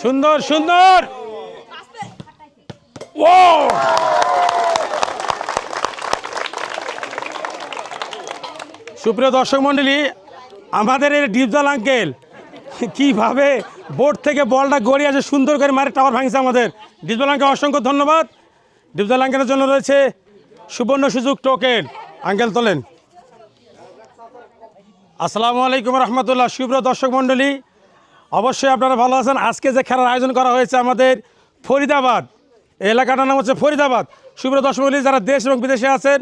সুন্দর সুন্দর। ও সুপ্রিয় দর্শক মণ্ডলী, আমাদের এই ডিপজল আঙ্কেল কিভাবে বোর্ড থেকে বলটা গড়িয়ে আসে সুন্দর করে মারে টাওয়ার ভাঙছে আমাদের ডিপজল আঙ্কেল। অসংখ্য ধন্যবাদ। ডিপজল আঙ্কেলের জন্য রয়েছে সুবর্ণ সুযোগ টোকেন। আঙ্কেল তোলেন। আসসালামু আলাইকুম রহমতুল্লাহ। সুপ্রিয় দর্শক মণ্ডলী, অবশ্যই আপনারা ভালো আছেন। আজকে যে খেলার আয়োজন করা হয়েছে আমাদের ফরিদাবাদ, এই এলাকাটার নাম হচ্ছে ফরিদাবাদ। সুপ্রিয় দর্শক মণ্ডলী, যারা দেশ এবং বিদেশে আছেন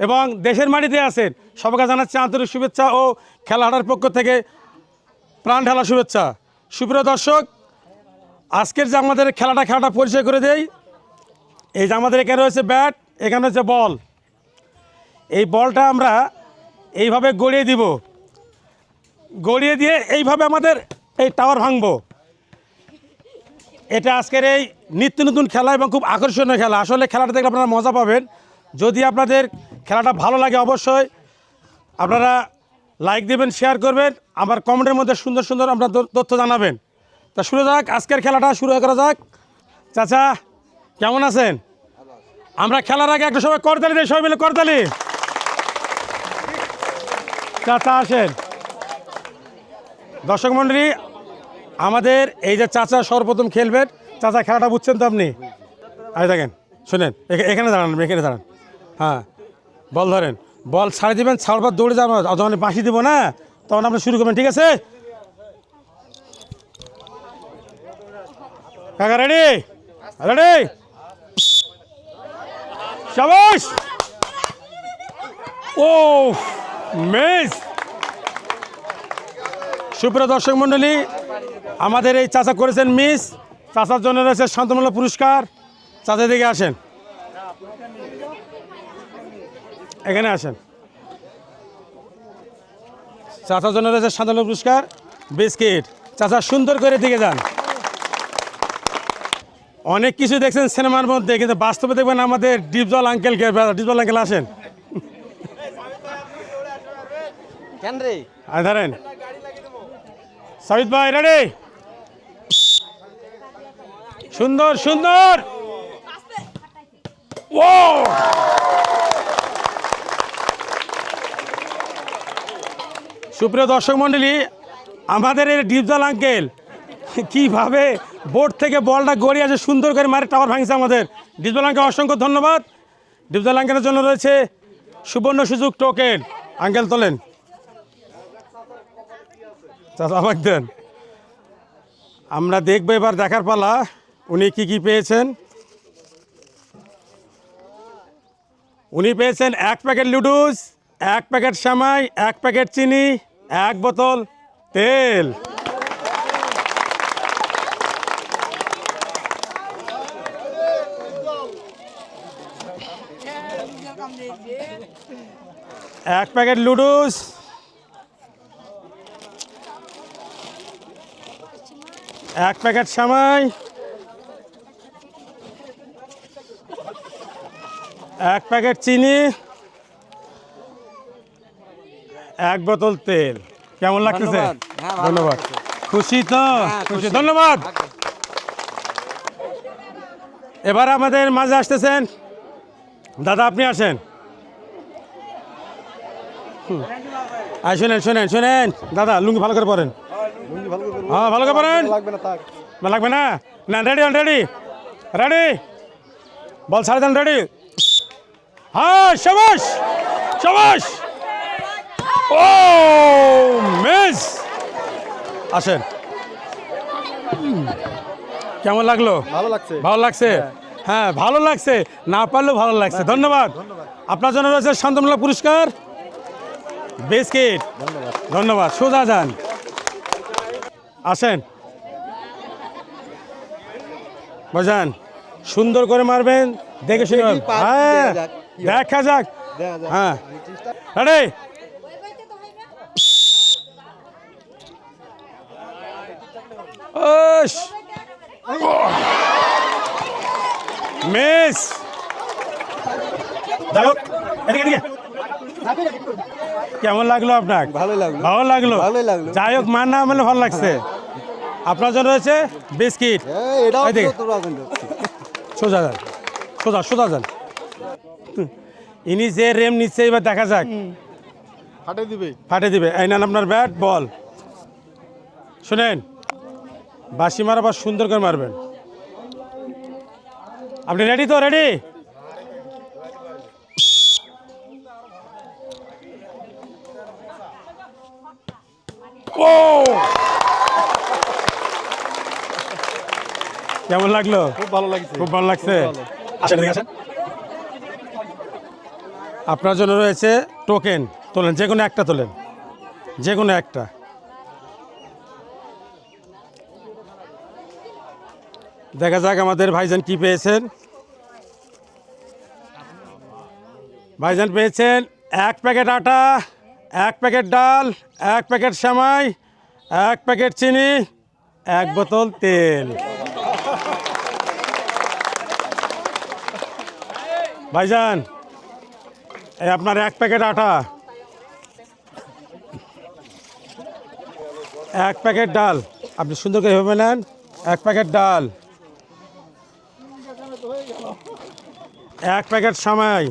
এবং দেশের মাটিতে আছেন, সবাইকে জানাচ্ছি আন্তরিক শুভেচ্ছা ও খেলাহাটার পক্ষ থেকে প্রাণ ঢালা শুভেচ্ছা। সুপ্রিয় দর্শক, আজকের যে আমাদের খেলাটা পরিচয় করে দেই। এই যে আমাদের এখানে রয়েছে ব্যাট, এখানে হচ্ছে বল। এই বলটা আমরা এইভাবে গড়িয়ে দিব, গড়িয়ে দিয়ে এইভাবে আমাদের এই টাওয়ার ভাঙবো। এটা আজকের এই নিত্য নতুন খেলা এবং খুব আকর্ষণীয় খেলা। আসলে খেলাটা দেখলে আপনারা মজা পাবেন। যদি আপনাদের খেলাটা ভালো লাগে অবশ্যই আপনারা লাইক দেবেন, শেয়ার করবেন, আমার কমেন্টের মধ্যে সুন্দর সুন্দর আপনার তথ্য জানাবেন। তা শুরু যাক, আজকের খেলাটা শুরু করা যাক। চাচা কেমন আছেন? আমরা খেলার আগে একটা সবাই করতালি দিই, সবাই মিলে করতালি। চাচা আসেন। দর্শক মণ্ডলী, আমাদের এই যে চাচা সর্বপ্রথম খেলবেন। চাচা খেলাটা বুঝছেন তো আপনি? আরে দেখেন, শোনেন, এখানে দাঁড়ান, এখানে দাঁড়ান। হ্যাঁ, বল ধরেন, বল ছাড়ে দেবেন, ছাড়বার দৌড়ে যাবেন। যখন বাঁশি দেবো না, তখন আপনি শুরু করবেন, ঠিক আছে? কাকা রেডি? রেডি? শাবাশ! ও মিস! সুপ্রিয় দর্শক মণ্ডলী, আমাদের এই চাচা করেছেন মিস। চাচার জন্য রয়েছে শান্তমূলক পুরস্কার। চাচা দিকে আসেন, এখানে আসেন। চাচার জন্য রয়েছে শান্তমূলক পুরস্কার, বিস্কিট। চাচা সুন্দর করে দিকে যান। অনেক কিছু দেখছেন সিনেমার মধ্যে, কিন্তু বাস্তবে দেখবেন আমাদের ডিপজল আঙ্কেলকে। ডিপজল আঙ্কেল আসেন। ধরেন সাবিত ভাই, রেডি? সুন্দর সুন্দর। ও সুপ্রিয় দর্শক মণ্ডলী, আমাদের এই ডিপজল আঙ্কেল কিভাবে বোর্ড থেকে বলটা গড়িয়ে আসে সুন্দর করে মারে টাওয়ার ভাঙছে আমাদের ডিপজল আঙ্কেল। অসংখ্য ধন্যবাদ। ডিপজল আঙ্কেলের জন্য রয়েছে সুবর্ণ সুযোগ টোকেন। আঙ্কেল তোলেন। চাচা আমাকে দেন। আমরা দেখবো এবার, দেখার পালা উনি কি পেয়েছেন। উনি পেয়েছেন 1 প্যাকেট লুডুস, 1 প্যাকেট সেমাই, 1 প্যাকেট চিনি, 1 বোতল তেল। এক প্যাকেট লুডুস, 1 প্যাকেট সেমাই, 1 প্যাকেট চিনি, 1 বোতল তেল। কেমন লাগতেছে? ধন্যবাদ। খুশি তো? খুশি, ধন্যবাদ। এবার আমাদের মাঝে আসতেছেন দাদা, আপনি আসেন। শোনেন শোনেন শোনেন দাদা, লুঙ্গি ভালো করে পরেন। হ্যাঁ, ভালো করে পরেন। লাগবে না? না, রেডি রেডি রেডি, বল ছাড়ে দেন, রেডি? হ্যাঁ, শাবাশ শাবাশ। ও মিস! আসেন। কেমন লাগলো? ভালো লাগছে। ভালো লাগছে? হ্যাঁ, ভালো লাগছে, না পারলেও ভালো লাগছে। ধন্যবাদ। আপনার জন্য রয়েছে শান্তমূলক পুরস্কার, বিস্কিট। ধন্যবাদ। সোজা যান, আসেন, বুঝান। সুন্দর করে মারবেন, দেখে শুনে। হ্যাঁ, দেখা যাক। হ্যাঁ, রেডি? মিস! কেমন লাগলো আপনার? ভালো লাগলো। ভালো লাগলো? ভালোই লাগলো। যাই হোক, মার না মানে ভালো লাগছে। আপনার জন্য রয়েছে বিস্কিট। এই দেখে সোজা যান, সোজা সোজা যান। ইনি যে রেম নিচ্ছে এবার দেখা যাক, ফাটে দিবে। এই নেন আপনার ব্যাট বল। শুনেন, বাঁশি মারা বা সুন্দর করে মারবেন। আপনি রেডি তো? রেডি? ও কেমন লাগলো? খুব ভালো লাগছে। খুব ভালো লাগছে। আসেন, এদিকে আসেন। আপনার জন্য রয়েছে টোকেন। তোলেন, যে কোনো একটা তোলেন, যে কোনো একটা। দেখা যাক আমাদের ভাইজান কি পেয়েছেন। ভাইজান পেয়েছেন 1 প্যাকেট আটা, 1 প্যাকেট ডাল, 1 প্যাকেট সেমাই, 1 প্যাকেট চিনি, 1 বোতল তেল। ভাইজান, এই আপনার 1 প্যাকেট আটা, 1 প্যাকেট ডাল। আপনি সুন্দর করে এভাবে নেন। 1 প্যাকেট ডাল, 1 প্যাকেট সেমাই,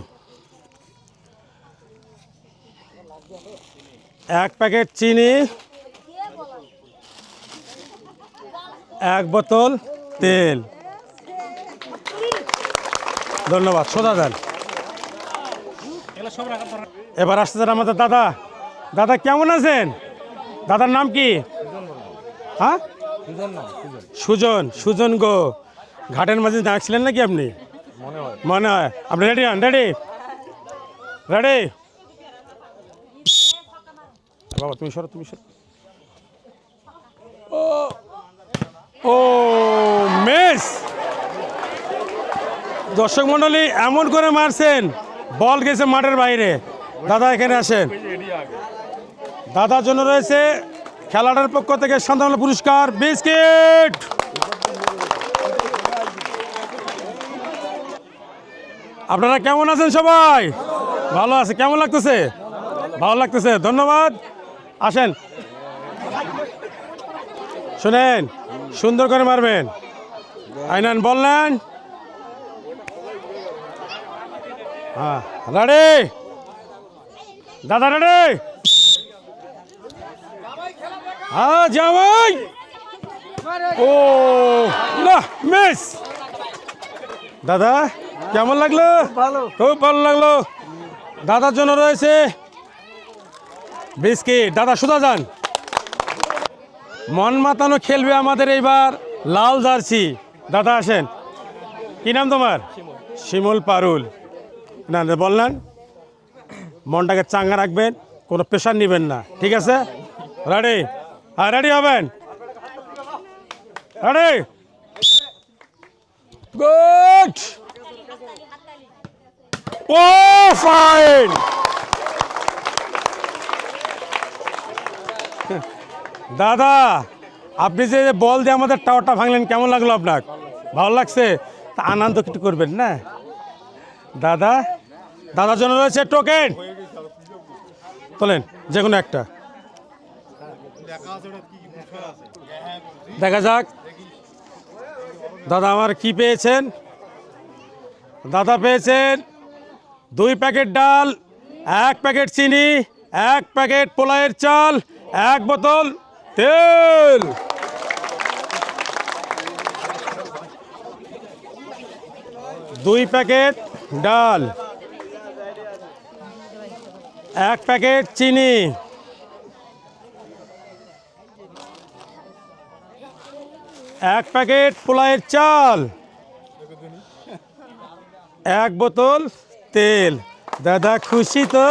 1 প্যাকেট চিনি, 1 বোতল তেল। ধন্যবাদ। সোজা দেন। এবার আসতেছেন আমাদের দাদা। দাদা কেমন আছেন? দাদার নাম কি? হ্যাঁ, সুজন। সুজন গো, ঘাটের মাঝে দাঁড়াচ্ছিলেন নাকি আপনি? মনে হয়। আপনি রেডি হন? রেডি? রেডি? বাবা তুমি সরো, তুমি সরো। ও মিস! দর্শক মণ্ডলী, এমন করে মারছেন বল গেছে মাঠের বাইরে। দাদা এখানে আসেন। দাদার জন্য রয়েছে খেলাটার পক্ষ থেকে সান্ত্বনা পুরস্কার বিস্কিট। আপনারা কেমন আছেন সবাই? ভালো আছে? কেমন লাগতেছে? ভালো লাগতেছে, ধন্যবাদ। আসেন, শুনেন, সুন্দর করে মারবেন। আইনান বললেন, হ্যাঁ রেডি? দাদা রেডি? হ্যাঁ যাওয়াই। ও না, মিস। দাদা কেমন লাগলো? খুব ভালো লাগলো। দাদার জন্য রয়েছে বিস্কিট। দাদা সোজা যান। মন মাতানো খেলবে আমাদের এইবার লাল জার্সি। দাদা আসেন। কি নাম তোমার? শিমুল পারুল। না বললেন, মনটাকে চাঙ্গা রাখবেন, কোনো প্রেশার নেবেন না, ঠিক আছে? রেডি? হ্যাঁ রেডি হবেন? রেডি? গুড। ও ফাইন। দাদা আপনি যে বল দিয়ে আমাদের টাওয়ারটা ভাঙলেন, কেমন লাগলো আপনার? ভালো লাগছে? তা আনন্দ একটু করবেন না দাদা? দাদার জন্য রয়েছে টোকেন। তোলেন, যে কোনো একটা। দেখা যাক দাদা আমার কি পেয়েছেন। দাদা পেয়েছেন 2 প্যাকেট ডাল, 1 প্যাকেট চিনি, 1 প্যাকেট পোলাওয়ের চাল, 1 বোতল তেল। দুই প্যাকেট ডাল, 1 প্যাকেট চিনি, 1 প্যাকেট পোলাওয়ের চাল, 1 বোতল তেল। দাদা খুশি তো?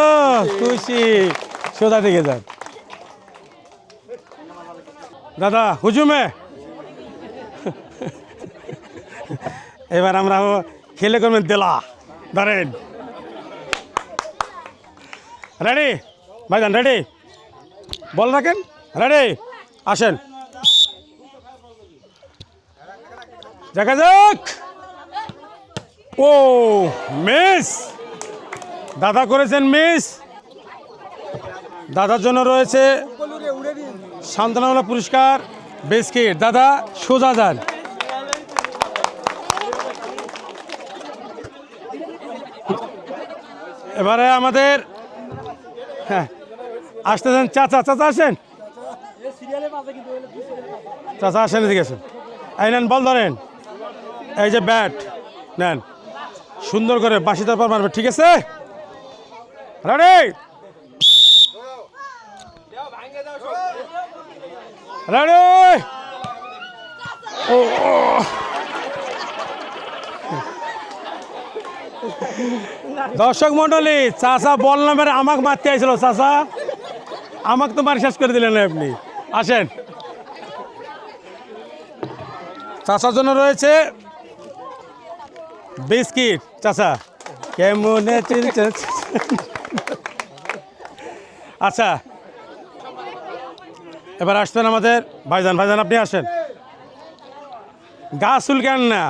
খুশি। সোজা দিকে যান। দাদা হুজুমে। এবার আমরা খেলে করবেন দেলা। ধরেন, রেডি? ভাইজান রেডি? বল রাখেন। রেডি? আসেন, দেখা যাক। ও মিস। দাদা করেছেন মিস। দাদার জন্য রয়েছে সান্ত্বনামূলক পুরস্কার বিস্কিট দাদা সোজা যান। এবারে আমাদের হ্যাঁ আসতেছেন চাচা, চাচা আসেন, চাচা আসেন, এদিকে আসেন। এই নেন বল ধরেন, এই যে ব্যাট নেন, সুন্দর করে বাঁশি তারপর মারবে, ঠিক আছে? Ready ready. ও দর্শক মন্ডলী, চাচা বল নামের আমাকে মারতে আইছিল, চাচা আমাকে তো মার শেষ করে দিলেন আপনি। আসেন, চাচার জন্য রয়েছে বিস্কিট। চাচা কেমন আচ্ছা, এবার আসবেন আমাদের ভাইজান। ভাইজান আপনি আসেন, গা চুলকান না,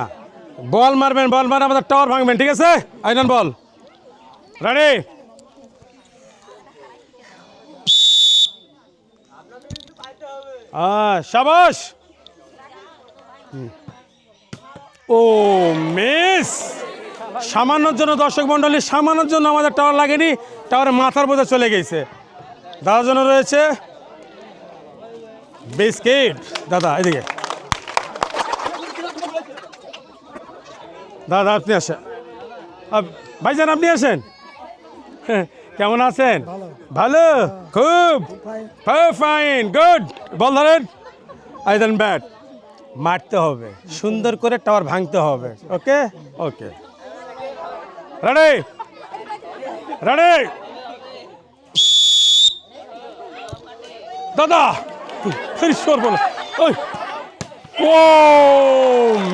বল মারবেন, বল মারে আমাদের টাওয়ার ভাঙবেন, ঠিক আছে? আইনান বল, রেডি। শাবাশ। ও মিস, সামান্যর জন্য দর্শক মন্ডলী, সামান্যর জন্য আমাদের টাওয়ার লাগেনি, টাওয়ারের মাথার মধ্যে চলে গেছে। দাদার জন্য রয়েছে বিস্কিট। দাদা এদিকে, দাদা আপনি আসেন, ভাইজান আপনি আসেন। কেমন আছেন? ভালো, খুব ফাইন, গুড। বল ধরেন, আইদান ব্যাট মারতে হবে, সুন্দর করে টাওয়ার ভাঙতে হবে। ওকে ওকে, রেডি রেডি। দাদা বলো, ও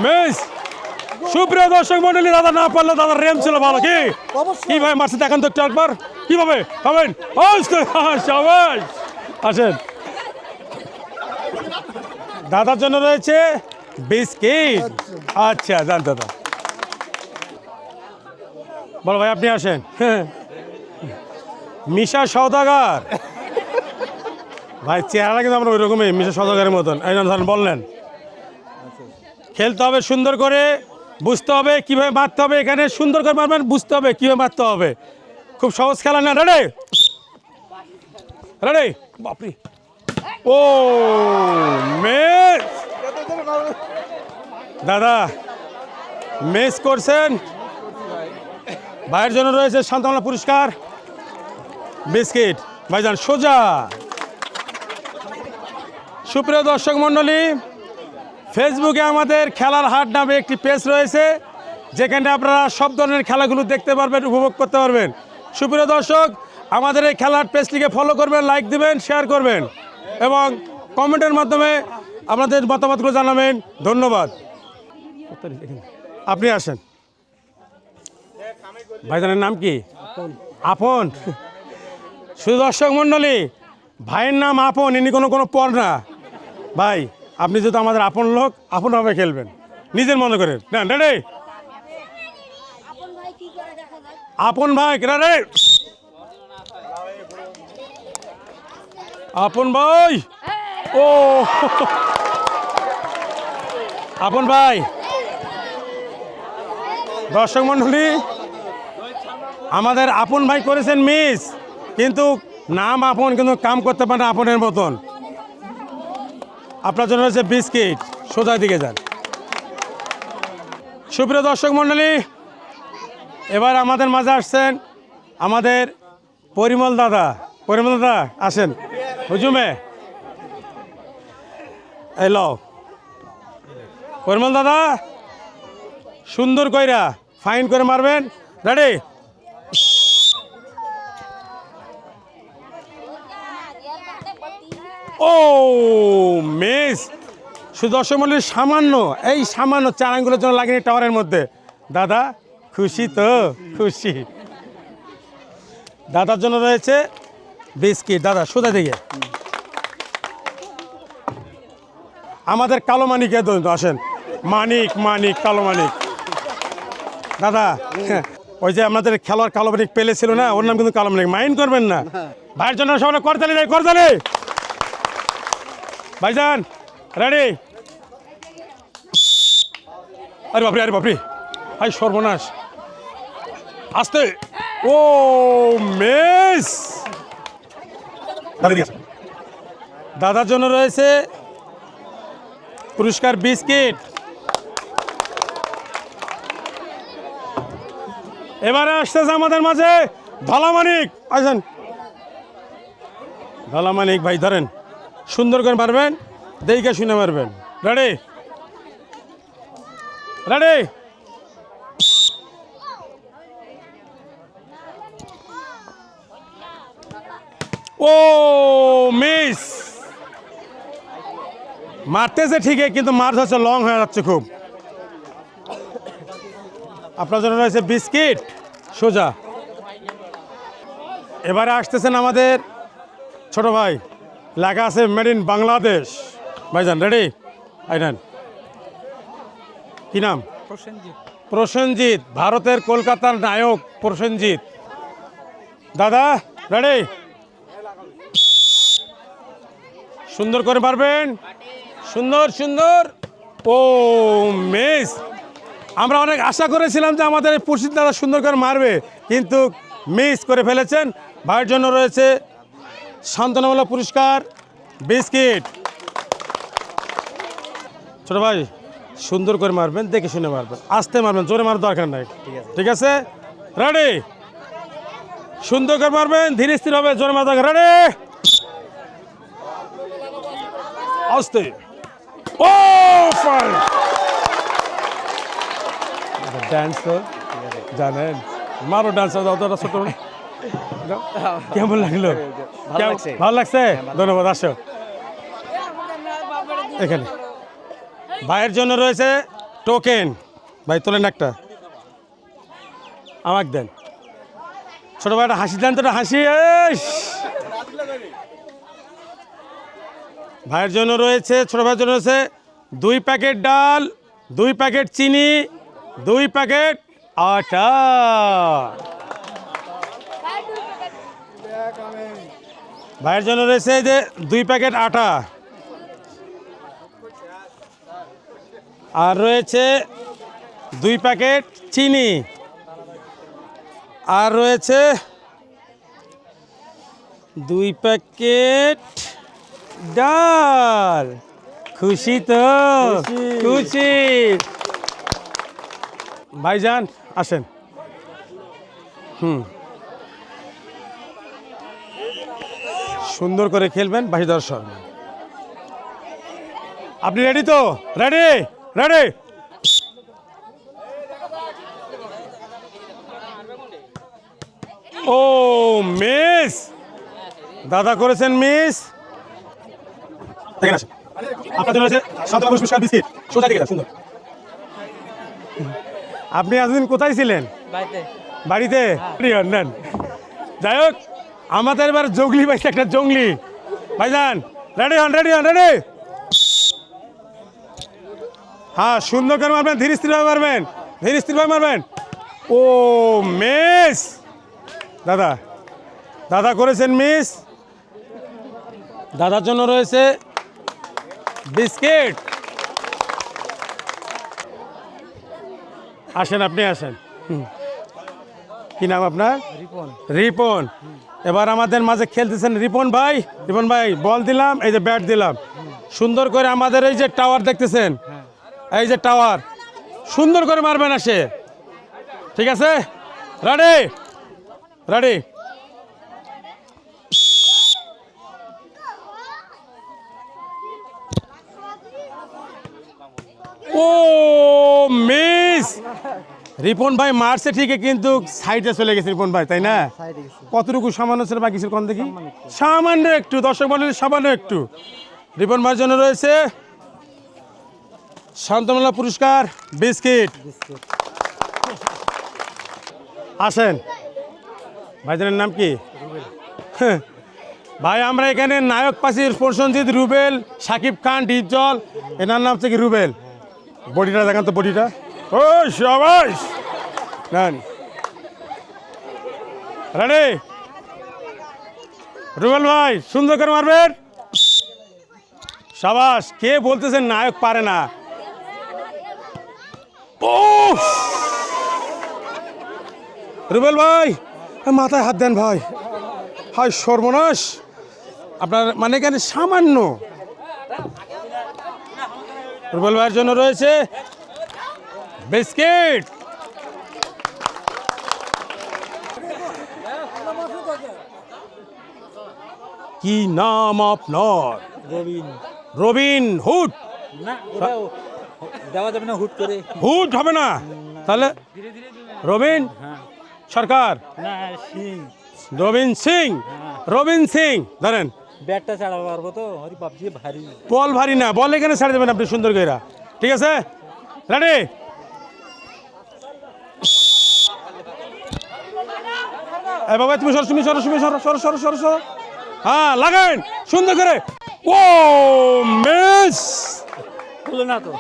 মিস। সুপ্রিয় দর্শক মন্ডলী, দাদা না পারলে দাদা রেম ছিল ভালো। কি কিভাবে মারছে দেখেন তো একটু একবার, কিভাবে পাবেন? সবাই আসেন, দাদার জন্য রয়েছে বিস্কিট। আচ্ছা জান দাদা, বলো ভাই আপনি আসেন। মিশা সওদাগর ভাই, চেহারা কিন্তু আমরা ওই রকমই মিশা সওদাগরের মতন। এই ধরেন বললেন, খেলতে হবে সুন্দর করে, বুঝতে হবে কীভাবে মারতে হবে, এখানে সুন্দর করে মারবেন, বুঝতে হবে কীভাবে মারতে হবে। খুব সহজ খেলা না। রেডি রেডি, বাপরি। ও মিস, দাদা মিস করছেন। ভাইয়ের জন্য রয়েছে শান্তমলা পুরস্কার, বিস্কিট। ভাইজান সোজা। সুপ্রিয় দর্শক মণ্ডলী, ফেসবুকে আমাদের খেলার হাট নামে একটি পেজ রয়েছে, যেখানে আপনারা সব ধরনের খেলাগুলো দেখতে পারবেন, উপভোগ করতে পারবেন। সুপ্রিয় দর্শক, আমাদের এই খেলার পেজটিকে ফলো করবেন, লাইক দিবেন, শেয়ার করবেন এবং কমেন্টের মাধ্যমে আপনাদের মতামতগুলো জানাবেন। ধন্যবাদ। আপনি আসেন। ভাইজানের নাম কি? আপন। শুধু দর্শক মণ্ডলী, ভাইয়ের নাম আপন, ইনি কোনো পর না। ভাই আপনি যদি আমাদের আপন লোক, আপনভাবে খেলবেন, নিজের মনে করে। না রে আপন ভাই, রে আপন ভাই। ও আপন ভাই। দর্শক মণ্ডলী, আমাদের আপন ভাই করেছেন মিস, কিন্তু নাম আপন, কিন্তু কাম করতে পারে আপনের মতন। আপনার জন্য হচ্ছে বিস্কিট, সোজা দিকে যান। সুপ্রিয় দর্শক মণ্ডলী, এবার আমাদের মাঝে আসছেন আমাদের পরিমল দাদা। পরিমল দাদা আসেন হুজুমে, এলো পরিমল দাদা, সুন্দর কইরা ফাইন করে মারবেন। রেডি, ও মিস। শুধু দর্শক মণ্ডলী, সামান্য, এই সামান্য 4 আঙ্গুলের জন্য লাগেনি টাওয়ারের মধ্যে। দাদা খুশি তো? খুশি। দাদার জন্য রয়েছে বিস্কিট। দাদা সোজা দিকে। আমাদের কালো মানিক আসেন, মানিক মানিক কালো মানিক। দাদা ওই যে আমাদের খেলোয়াড় কালো মানিক পেলে ছিল না, ওর নাম কিন্তু কালো মানিক, মাইন্ড করবেন না। ভাইয়ের জন্য সবাই করতালি দেয়, করতালি। ভাইজান রেডি। আরে বাপরে, আরে বাপরে, ভাই সর্বনাশ, আস্তে। ও মিস। দাদার জন্য রয়েছে পুরস্কার বিস্কিট। এবারে আসতেছে আমাদের মাঝে ধলা মানিক। আসেন ধলা মানিক ভাই, ধরেন, সুন্দর করে মারবেন, দেখে শুনে মারবেন। Ready ready. ও মিস। মারতেছে ঠিকই, কিন্তু মার হচ্ছে লং হয়ে যাচ্ছে খুব। আপনার জন্য রয়েছে বিস্কিট সোজা। এবারে আসতেছেন আমাদের ছোট ভাই, লেখা আছে মেড ইন বাংলাদেশ। ভাইজান রেডি? আইনান, কি নাম? প্রসেনজিৎ। ভারতের কলকাতার নায়ক প্রসেনজিৎ। দাদা রেডি? সুন্দর করে পারবেন, সুন্দর সুন্দর। ও মিস। আমরা অনেক আশা করেছিলাম যে আমাদের এই প্রসিদ্ধ দাদা সুন্দর করে মারবে, কিন্তু মিস করে ফেলেছেন। ভাইয়ের জন্য রয়েছে সান্ত্বনামূলক পুরস্কার বিস্কিট। ছোট ভাই, সুন্দর করে মারবেন, দেখে শুনে মারবেন, আস্তে মারবেন, জোরে মারার দরকার নাই। ঠিক আছে? রেডি? সুন্দর করে মারবেন, ধীরে স্থির হবে, জোরে মারার দরকার। রেডি? আস্তে। ও ফাইন। ডান্স তো জানেন, মারো ডান্স। ছোট কেমন লাগলো? ভালো লাগছে? ধন্যবাদ। আসো এখানে। ভাইয়ের জন্য রয়েছে টোকেন। ভাই তোলেন একটা, আমাকে দেন। ছোট ভাই একটা হাসি দেন তো, হাসি। ভাইয়ের জন্য রয়েছে, ছোট ভাইয়ের জন্য রয়েছে 2 প্যাকেট ডাল, 2 প্যাকেট চিনি, 2 প্যাকেট আটা। ভাইয়ের জন্য রয়েছে এই যে 2 প্যাকেট আটা, আর রয়েছে 2 প্যাকেট চিনি, আর রয়েছে 2 প্যাকেট ডাল। খুশি তো? খুশি। ভাইজান আসেন। সুন্দর করে খেলবেন, বাসি দর্শক। আপনি রেডি তো? Ready ready. ও মিস। দাদা করেছেন মিস। আপনি এতদিন কোথায় ছিলেন? বাড়িতে। নেন। যাই হোক, আমাদের এবার জঙ্গলি পাইছে, একটা জঙ্গলি। ভাইজান রেডি হন, রেডি হন, রেডি। হ্যাঁ, সুন্দর করে মারবেন, ধীরে স্থিরভাবে মারবেন, ধীরে স্থিরভাবে মারবেন। ও মিস। দাদা, দাদা করেছেন মিস। দাদার জন্য রয়েছে বিস্কিট। আসেন, আপনি আসেন। কি নাম আপনার? রিপন। রিপন। এবার আমাদের মাঝে খেলতেছেন রিপন ভাই। রিপন ভাই, বল দিলাম, এই যে ব্যাট দিলাম। সুন্দর করে আমাদের এই যে টাওয়ার দেখতেছেন, এই যে টাওয়ার, সুন্দর করে মারবেন আসে। ঠিক আছে? Ready ready. ও মিস। রিপন ভাই মারছে ঠিকই, কিন্তু সাইডে চলে গেছে রিপন ভাই, তাই না? কতটুকু সামান্য ছিল বাকি ছিল কোন দেখি? সামান্য একটু, দর্শক মণ্ডলী সামান্য একটু। রিপন ভাইয়ের জন্য রয়েছে সান্ত্বনামূলক পুরস্কার বিস্কিট। আসেন। ভাইজানের নাম কি? ভাই, আমরা এখানে নায়ক পাচ্ছি প্রসেনজিৎ, রুবেল, শাকিব খান, ডিপজল। এনার নাম হচ্ছে কি? রুবেল। বডিটা দেখান তো, বডিটা। ও শাবাশ। নেন। রেডি? রুবেল ভাই সুন্দর করে মারবেন, সাবাস, কে বলতেছেন নায়ক পারে না? ও রুবেল ভাই, মাথায় হাত দেন ভাই। হায় সর্বনাশ, আপনার মানে কেন সামান্য। রুবেল ভাইয়ের জন্য রয়েছে বিস্কিট। কি নাম আপনার? রবিন। Robin Hood? না ওটাও দেওয়া যাবে না হুট করে। হুড হবে না তাহলে? রবিন সরকার, না সিং। রবিন সিং। রবিন সিং ধরেন। ব্যাটটা চালাতে পারবো তো? হরি বাপজি ভারী। বল ভারী না, বল এখানে ছাড়ে দেবেন আপনি সুন্দর করে। ঠিক আছে, রেডি? এ বাবা তুমি সরো, তুমি সরো, তুমি সরো, সরো সরো সরো সরো। হ্যাঁ লাগান সুন্দর করে। ও মিস! হলো না তো।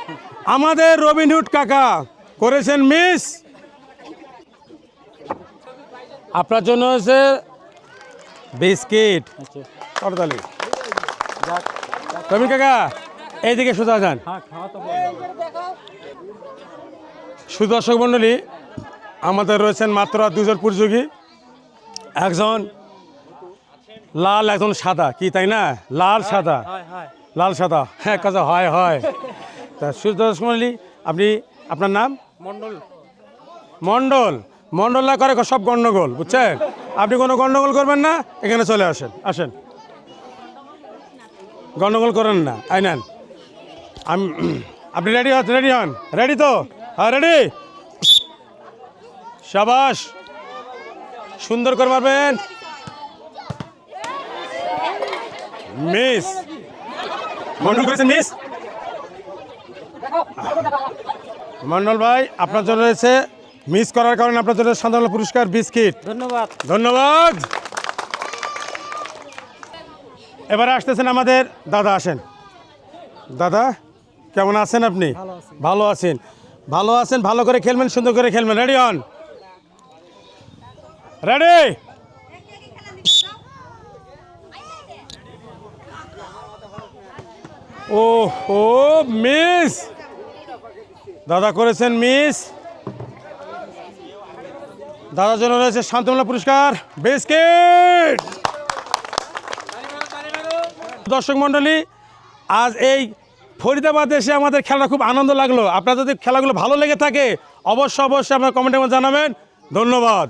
আমাদের রবিনহুড কাকা করেছেন মিস। আপনার জন্য হচ্ছে বিস্কিট। আচ্ছা করতালি। যাক। রবিন কাকা এইদিকে সোজা যান। হ্যাঁ খাওয়া তো সুদর্শক মণ্ডলী, আমাদের রয়েছেন মাত্র দুজন প্রতিযোগী, একজন লাল একজন সাদা। কি তাই না? লাল সাদা, হয় হয়। লাল সাদা। হ্যাঁ কাজা হয় হয়। তা সুদর্শক মণ্ডলী, আপনি আপনার নাম? মন্ডল। মণ্ডল। মণ্ডল না করে সব গণ্ডগোল, বুঝছেন? আপনি কোনো গণ্ডগোল করবেন না, এখানে চলে আসেন। আসেন, গণ্ডগোল করেন না। আই নেন, আমি আপনি রেডি হন? রেডি হন? রেডি তো? হ্যাঁ রেডি। শাবাশ, সুন্দর করে মারবেন। মিস। মন্ডল করেছেন মিস। মন্ডল ভাই, আপনার জন্য রয়েছে মিস করার কারণে আপনার জন্য সাধারণ পুরস্কার বিস্কিট। ধন্যবাদ। ধন্যবাদ। এবারে আসতেছেন আমাদের দাদা। আসেন দাদা, কেমন আছেন আপনি? ভালো আছেন? ভালো আছেন, ভালো করে খেলবেন, সুন্দর করে খেলবেন। রেডি হন? রেডি? ও ও মিস, দাদা করেছেন মিস। দাদার জন্য রয়েছে শান্তমূলক পুরস্কার বিস্কিট। দর্শক মণ্ডলী, আজ এই ফরিদাবাদে এসে আমাদের খেলা খুব আনন্দ লাগলো। আপনার যদি খেলাগুলো ভালো লেগে থাকে অবশ্যই অবশ্যই আপনার কমেন্টের মধ্যে জানাবেন। ধন্যবাদ।